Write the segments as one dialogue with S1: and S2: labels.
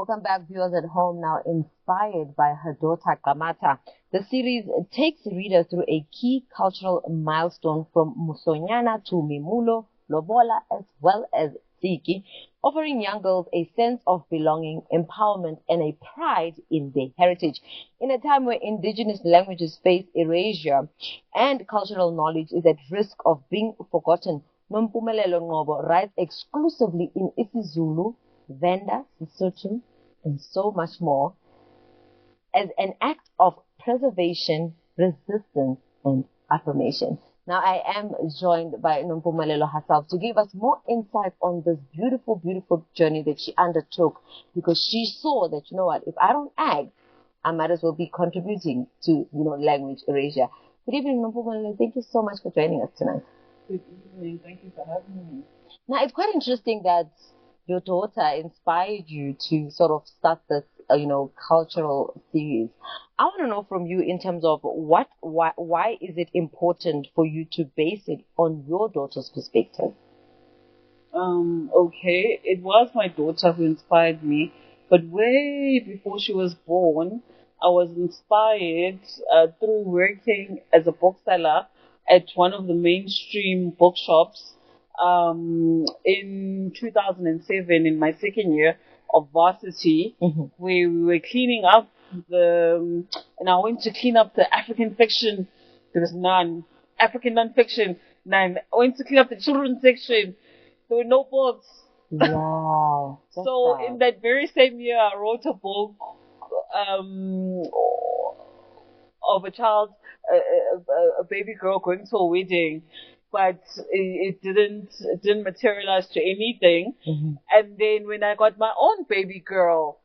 S1: Welcome back, viewers at home. Now, inspired by her daughter Kamata, the series takes readers through a key cultural milestone from Musonyana to Mimulo, Lobola, as well as Tiki, offering young girls a sense of belonging, empowerment, and a pride in their heritage. In a time where indigenous languages face erasure and cultural knowledge is at risk of being forgotten, Nompumelelo Ngcobo writes exclusively in isiZulu, Venda, Sesotho, and so much more, as an act of preservation, resistance, and affirmation. Now, I am joined by Nompumelelo herself to give us more insight on this beautiful, beautiful journey that she undertook, because she saw that, you know what, if I don't act, I might as well be contributing to, language erasure. Good evening, Nompumelelo. Thank you so much for joining us tonight.
S2: Good evening. Thank you for having me.
S1: Now, it's quite interesting that your daughter inspired you to sort of start this, cultural series. I want to know from you in terms of why is it important for you to base it on your daughter's perspective?
S2: Okay, it was my daughter who inspired me, but way before she was born, I was inspired through working as a bookseller at one of the mainstream bookshops in 2007, in my second year of varsity, where we were cleaning up and I went to clean up the African fiction. There was none. African non-fiction, none. I went to clean up the children's section. There were no books.
S1: Wow.
S2: So in that very same year, I wrote a book of a child, a baby girl going to a wedding, but it didn't materialize to anything. And then when I got my own baby girl,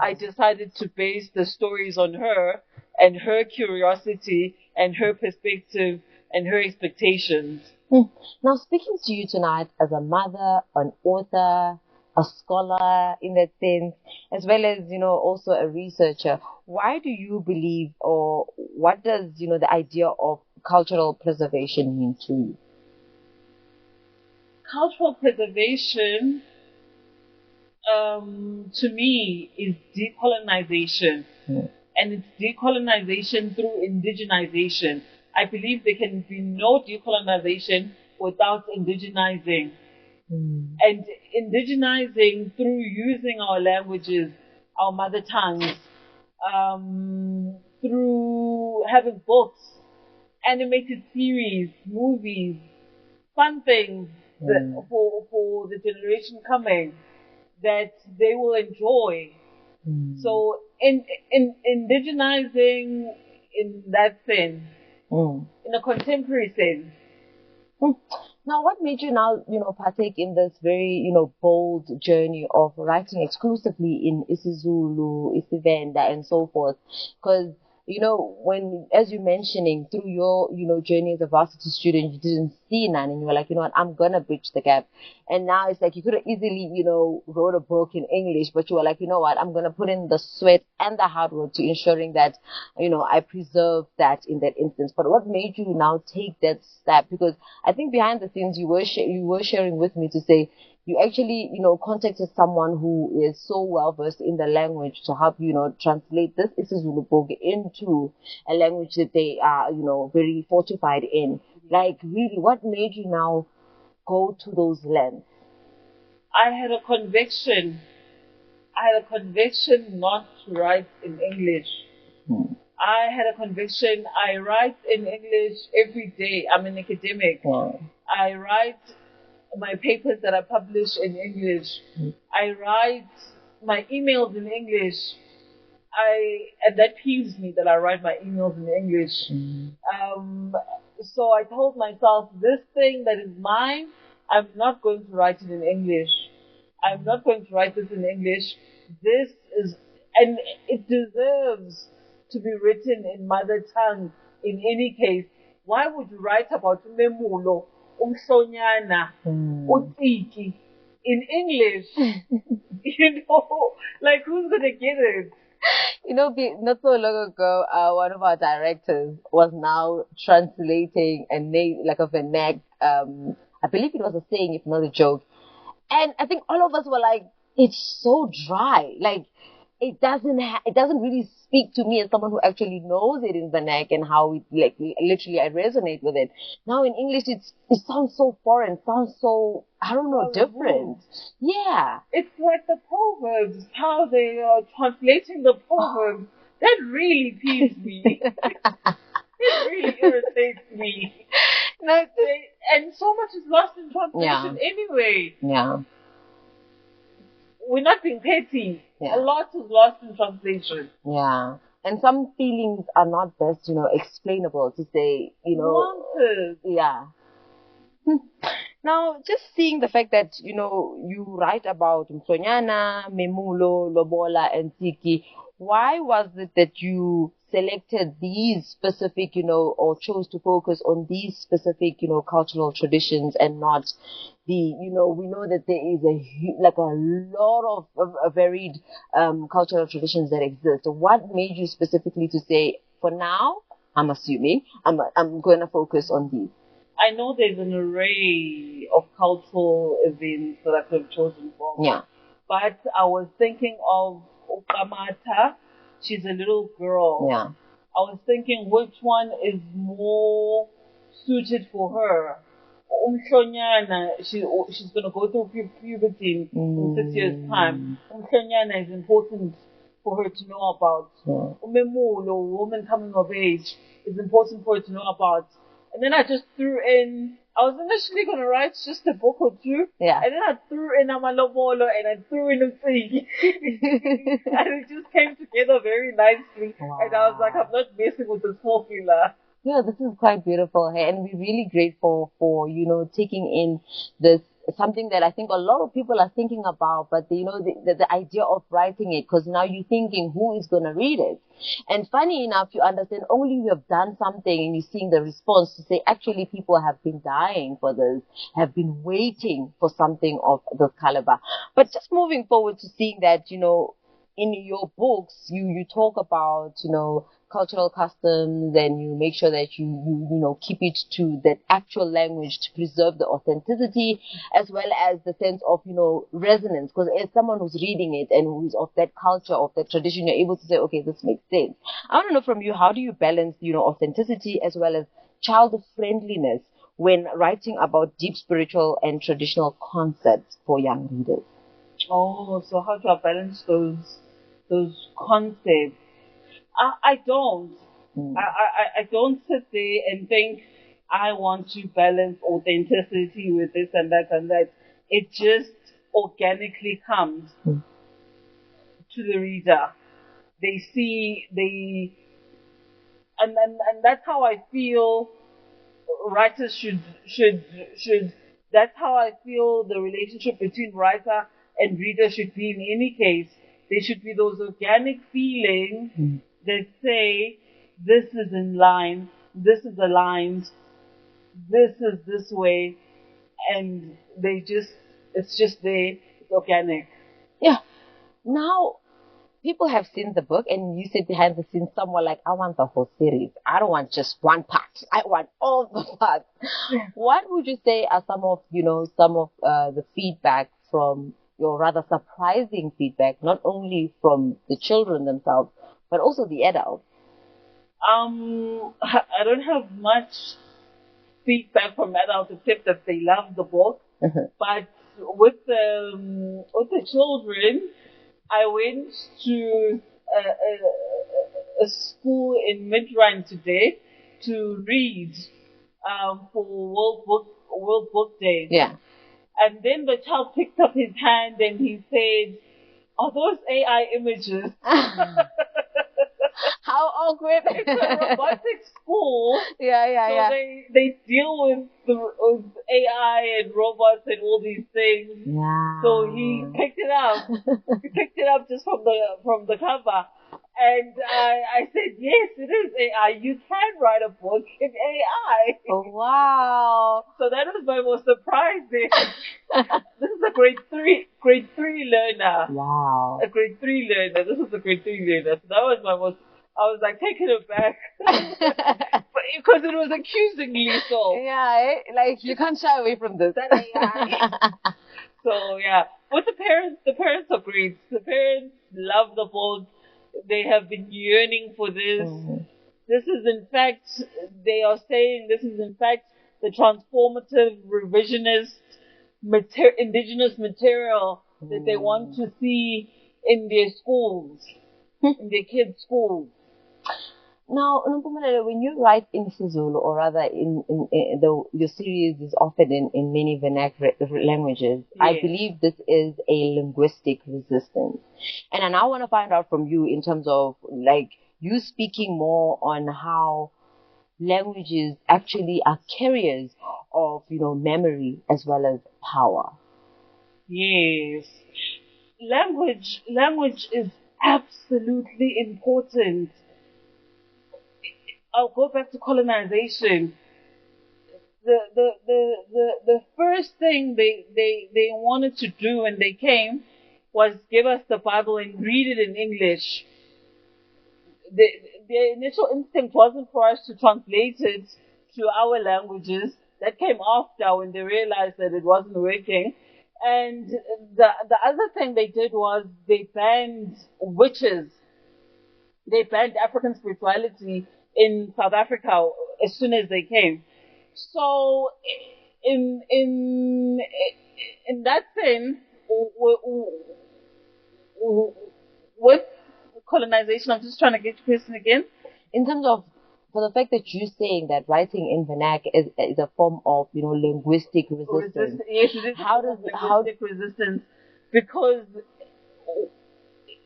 S2: I decided to base the stories on her and her curiosity and her perspective and her expectations.
S1: Now, speaking to you tonight as a mother, an author, a scholar in that sense, as well as, also a researcher, why do you believe, or what does, the idea of cultural preservation mean to you?
S2: Cultural preservation, to me, is decolonization. And it's decolonization through indigenization. I believe there can be no decolonization without indigenizing. And indigenizing through using our languages, our mother tongues, through having books, animated series, movies, fun things for the generation coming that they will enjoy. So in indigenizing in that sense, in a contemporary sense.
S1: Now, what made you now, partake in this very, bold journey of writing exclusively in isiZulu, isiVenda, and so forth? Because, when, as you're mentioning, through your, journey as a varsity student, you didn't see none, and you were like, you know what, I'm gonna bridge the gap. And now it's like you could have easily, wrote a book in English, but you were like, you know what, I'm gonna put in the sweat and the hard work to ensuring that, I preserve that in that instance. But what made you now take that step? Because I think behind the scenes you were sharing with me to say you actually, contacted someone who is so well versed in the language to help you, translate this isiZulu book into a language that they are, very fortified in. Like, really, what made you now go to those lands?
S2: I had a conviction. Not to write in English. I had a conviction. I write in English every day. I'm an academic. I write my papers that I publish in English. I write my emails in English. And that peeves me that I write my emails in English. So I told myself, this thing that is mine, I'm not going to write it in English. I'm not going to write this in English. This is, and it deserves to be written in mother tongue in any case. Why would you write about Memulo, Umsonyana, Utiki in English? Like, who's going to get it?
S1: Not so long ago, one of our directors was now translating a name, like a vernac. I believe it was a saying, if not a joke. And I think all of us were like, it's so dry. Like, it doesn't really speak to me as someone who actually knows it in vernac and how it, like, literally I resonate with it. Now in English, it sounds so foreign, sounds so, I don't know, different. Yeah.
S2: It's like the proverbs, how they are translating the proverbs. That really peeves me. It really irritates me.
S1: No,
S2: And so much is lost in translation anyway.
S1: yeah.
S2: We're not being petty.
S1: Yeah.
S2: A lot is lost in translation.
S1: Yeah. And some feelings are not best, explainable to say,
S2: Nonsense.
S1: yeah. Now, just seeing the fact that, you write about Msonyana, Memulo, Lobola, and Tiki, why was it that you selected these specific, or chose to focus on these specific, cultural traditions and not the, we know that there is a lot of varied cultural traditions that exist. So what made you specifically to say, for now, I'm assuming, I'm going to focus on these?
S2: I know there's an array of cultural events that I could have chosen from.
S1: Yeah.
S2: But I was thinking of Ukamata. She's a little girl.
S1: Yeah.
S2: I was thinking which one is more suited for her. Umhlonyana, she's going to go through puberty in 6 years' time. Umhlonyana is important for her to know about. Umemulo, woman coming of age, is important for her to know about. And then I just threw in, I was initially going to write just a book or two.
S1: Yeah.
S2: And then I threw in Amalobolo and I threw in a thing. And it just came together very nicely.
S1: Wow.
S2: And I was like, I'm not messing with this formula.
S1: Yeah, this is quite beautiful. Hey, and we're really grateful for, taking in this, something that I think a lot of people are thinking about, but the idea of writing it, because now you're thinking, who is going to read it? And funny enough, you understand, only you have done something and you're seeing the response to say, actually, people have been dying for this, have been waiting for something of this caliber. But just moving forward to seeing that, in your books, you talk about, cultural customs, and you make sure that you keep it to that actual language to preserve the authenticity, as well as the sense of, resonance. Because as someone who's reading it and who's of that culture, of that tradition, you're able to say, okay, this makes sense. I want to know from you, how do you balance, authenticity as well as child friendliness when writing about deep spiritual and traditional concepts for young readers?
S2: Oh, so how do I balance those concepts? I don't. I don't sit there and think I want to balance authenticity with this and that and that. It just organically comes to the reader. And that's how I feel writers should that's how I feel the relationship between writer and reader should be in any case. There should be those organic feelings that say, this is in line, this is aligned, this is this way, and it's just there, it's organic.
S1: Yeah. Now, people have seen the book, and you sit behind the scenes somewhere like, I want the whole series. I don't want just one part. I want all the parts. What would you say are some of the feedback from your rather surprising feedback, not only from the children themselves, but also the adults?
S2: I don't have much feedback from adults except that they love the book. But with the children, I went to a school in Midrand today to read for World Book Day.
S1: Yeah.
S2: And then the child picked up his hand and he said, "Are those AI images?"
S1: How awkward.
S2: It's a robotics school.
S1: Yeah.
S2: So they deal with AI and robots and all these things.
S1: Yeah.
S2: So he picked it up. He picked it up just from the cover. And I said, yes, it is AI. You can write a book in AI.
S1: Oh, wow.
S2: So that was my most surprising. This is a grade three learner.
S1: Wow.
S2: A grade 3 learner. This is a grade 3 learner. So that was my most, I was like taken aback. But because it was accusingly so.
S1: Yeah, like you can't shy away from this.
S2: That AI. So yeah. But the parents great. The parents love the book. They have been yearning for this. This is, in fact, they are saying this is, in fact, the transformative, revisionist, indigenous material that they want to see in their schools, in their kids' schools.
S1: Now, Nompumelelo, when you write in isiZulu, or rather your series is often in many vernacular languages,
S2: Yes.
S1: I believe this is a linguistic resistance. And I now want to find out from you in terms of, like, you speaking more on how languages actually are carriers of, memory as well as power.
S2: Yes. Language is absolutely important. I'll go back to colonization. The first thing they wanted to do when they came was give us the Bible and read it in English. The initial instinct wasn't for us to translate it to our languages. That came after, when they realized that it wasn't working. And the other thing they did was they banned witches. They banned African spirituality in South Africa as soon as they came. So in that sense, with colonization, I'm just trying to get your question again.
S1: In terms of, for the fact that you're saying that writing in vernac is a form of, linguistic resistance.
S2: Yes, it is linguistic resistance, because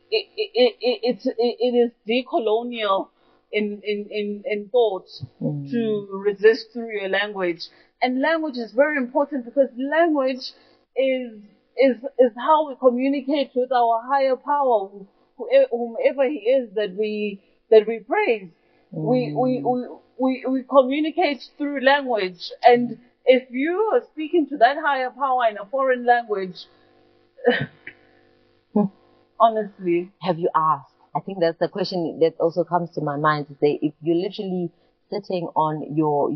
S2: it is decolonial in thought to resist through your language. And language is very important, because language is how we communicate with our higher power, whomever he is that we praise. We communicate through language, and if you are speaking to that higher power in a foreign language, honestly,
S1: have you asked? I think that's the question that also comes to my mind, to say, if you're literally sitting on your,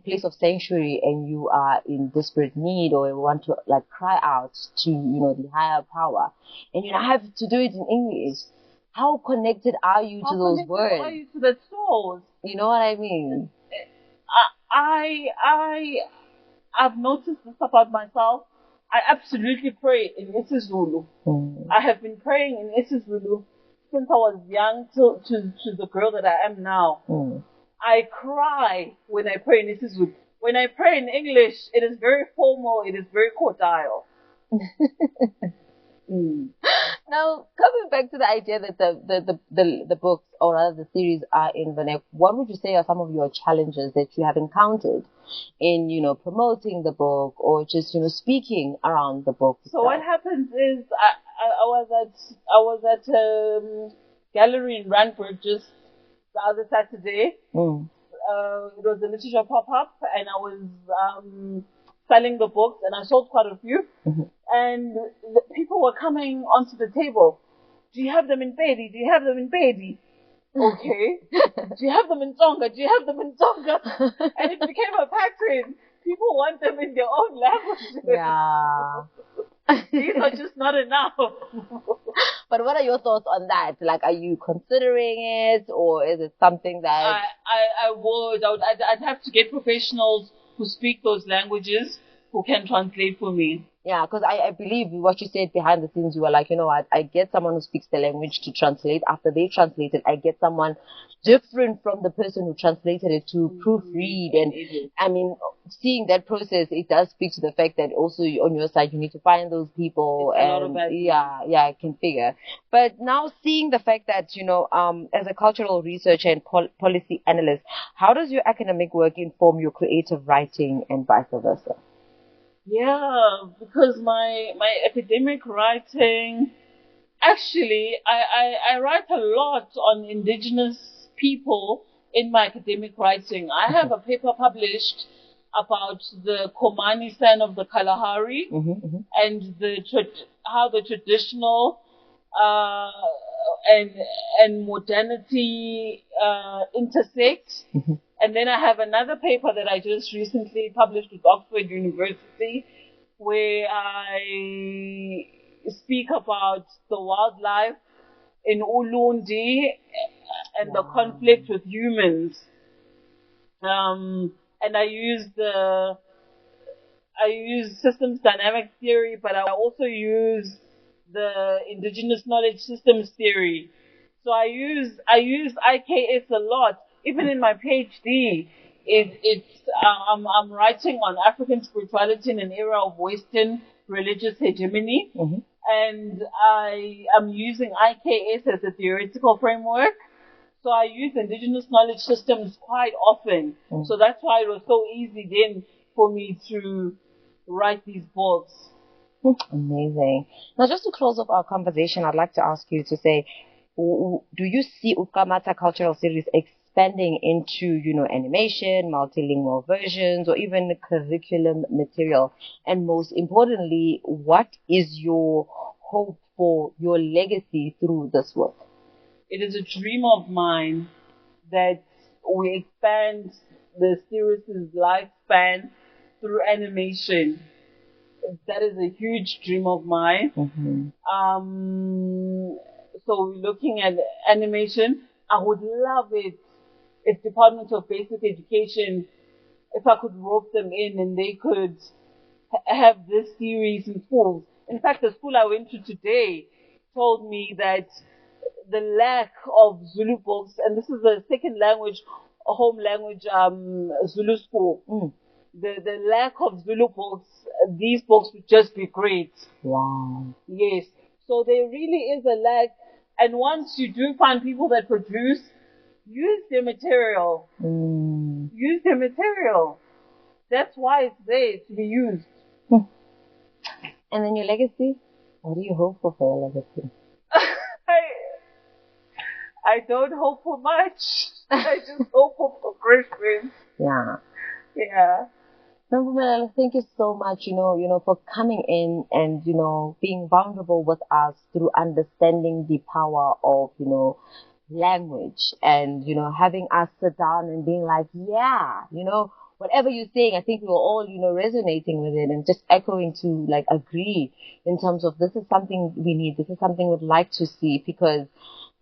S1: place of sanctuary, and you are in desperate need, or you want to cry out to, the higher power, and you have to do it in English, how connected are you to those words?
S2: How connected are you to the source?
S1: You know what I mean?
S2: I've noticed this about myself. I absolutely pray in isiZulu. I have been praying in isiZulu since I was young to the girl that I am now. I cry when I pray in isiZulu. When I pray in English, it is very formal, it is very cordial.
S1: Now, coming back to the idea that the books, or rather the series, are in vernac, what would you say are some of your challenges that you have encountered in, promoting the book, or just, speaking around the book itself?
S2: So what happens is, I was at a gallery in Randburg just the other Saturday. It was a literature pop-up, and I was selling the books, and I sold quite a few. And the people were coming onto the table. Do you have them in Pedi? Do you have them in Pedi? Okay. Do you have them in Tonga? Do you have them in Tonga? And it became a pattern. People want them in their own language.
S1: Yeah.
S2: These are just not enough.
S1: But what are your thoughts on that? Are you considering it, or is it something that...
S2: I'd have to get professionals who speak those languages, who can translate for me.
S1: Yeah, because I believe what you said behind the scenes, you were like, you know what, I get someone who speaks the language to translate. After they translate it, I get someone different from the person who translated it to proofread. And I mean, seeing that process, it does speak to the fact that also on your side, you need to find those people. I can figure. But now seeing the fact that, as a cultural researcher and policy analyst, how does your academic work inform your creative writing and vice versa?
S2: Yeah, because my academic writing, actually, I write a lot on indigenous people in my academic writing. I have a paper published about the Komani San of the Kalahari, and how the traditional and modernity intersect. And then I have another paper that I just recently published with Oxford University, where I speak about the wildlife in Ulundi and the conflict with humans. And I use systems dynamic theory, but I also use the indigenous knowledge systems theory. So I use IKS a lot. Even in my PhD, I'm writing on African spirituality in an era of Western religious hegemony, and I am using IKS as a theoretical framework. So I use indigenous knowledge systems quite often. So that's why it was so easy then for me to write these books.
S1: Amazing. Now, just to close off our conversation, I'd like to ask you to say, do you see Ukamata cultural series expanding into, animation, multilingual versions, or even curriculum material? And most importantly, what is your hope for your legacy through this work?
S2: It is a dream of mine that we expand the series' lifespan through animation. That is a huge dream of mine. So we're looking at animation. I would love it if Department of Basic Education, if I could rope them in and they could have this series in schools. In fact, the school I went to today told me that the lack of Zulu books, and this is a second language, a home language, Zulu school. The lack of Zulu books, these books would just be great.
S1: Wow.
S2: Yes. So there really is a lack. And once you do find people that produce, use their material. Use their material. That's why it's there to be used.
S1: And then your legacy? What do you hope for your legacy?
S2: I don't hope for much. I just hope for progression. Yeah.
S1: Nompumelelo, thank you so much, for coming in and, being vulnerable with us through understanding the power of, language and, having us sit down and being like, whatever you're saying, I think we were all, resonating with it and just echoing to agree in terms of this is something we need. This is something we'd like to see because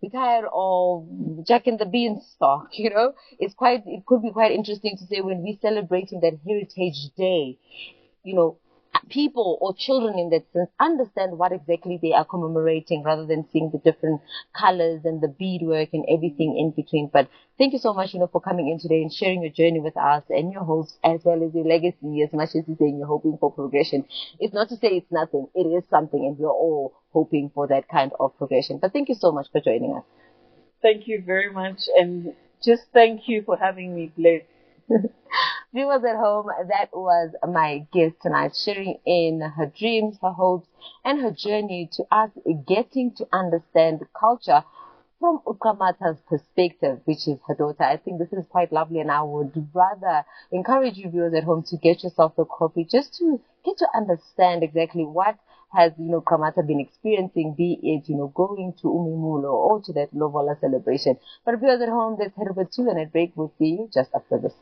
S1: we're tired of Jack and the Beanstalk, it could be quite interesting to say when we're celebrating that Heritage Day, people or children in that sense understand what exactly they are commemorating rather than seeing the different colors and the beadwork and everything in between. But thank you so much, for coming in today and sharing your journey with us and your hopes as well as your legacy. As much as you're saying you're hoping for progression, it's not to say it's nothing. It is something, and we're all hoping for that kind of progression. But thank you so much for joining us.
S2: Thank you very much, and just thank you for having me, Bless.
S1: Viewers at home, that was my guest tonight, sharing in her dreams, her hopes, and her journey to us getting to understand culture from Ukamata's perspective, which is her daughter. I think this is quite lovely, and I would rather encourage you viewers at home to get yourself a copy just to get to understand exactly what has, Ukamata been experiencing, be it, going to Umimulo or to that Lobola celebration. But viewers at home, let's head over to an break. We'll see you just after this.